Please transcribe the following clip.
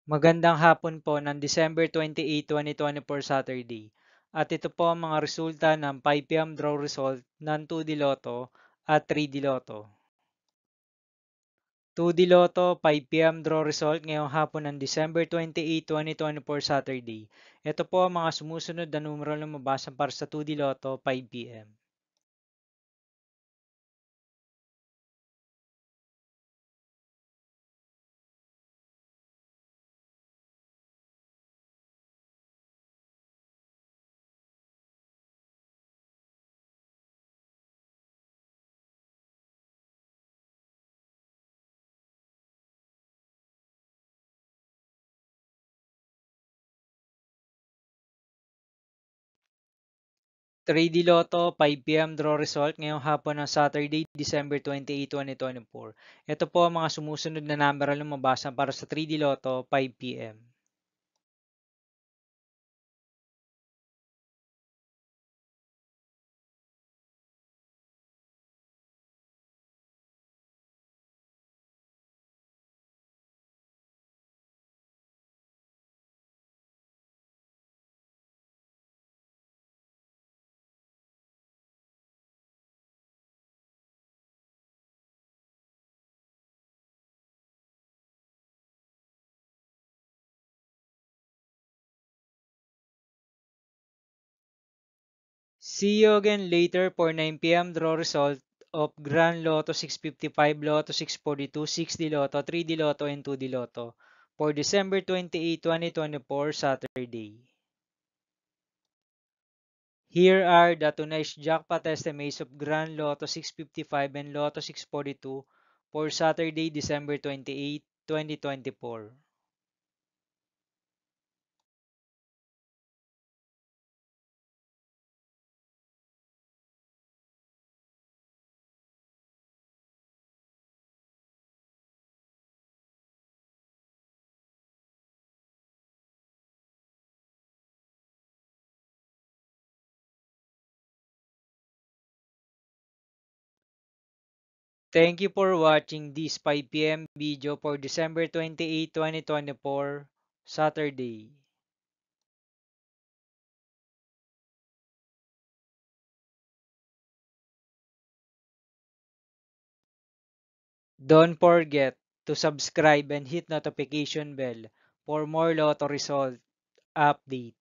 Magandang hapon po ng December 28, 2024 Saturday. At ito po ang mga resulta ng 5 p.m. draw result ng 2D Lotto at 3D Lotto. 2D Lotto 5 p.m. draw result ngayong hapon ng December 28, 2024 Saturday. Ito po ang mga sumusunod na numero na lumabas para sa 2D Lotto 5 p.m. 3D Lotto 5 p.m. draw result ngayong hapon ng Saturday, December 28, 2024. Ito po ang mga sumusunod na numero na lumabas para sa 3D Lotto 5 p.m. See you again later for 9 p.m. draw result of Grand Lotto 655, Lotto 642, 6D Lotto, 3D Lotto, and 2D Lotto for December 28, 2024, Saturday. Here are the tonight's jackpot estimates of Grand Lotto 655 and Lotto 642 for Saturday, December 28, 2024. Thank you for watching this 5 p.m. video for December 28, 2024, Saturday. Don't forget to subscribe and hit notification bell for more Lotto result update.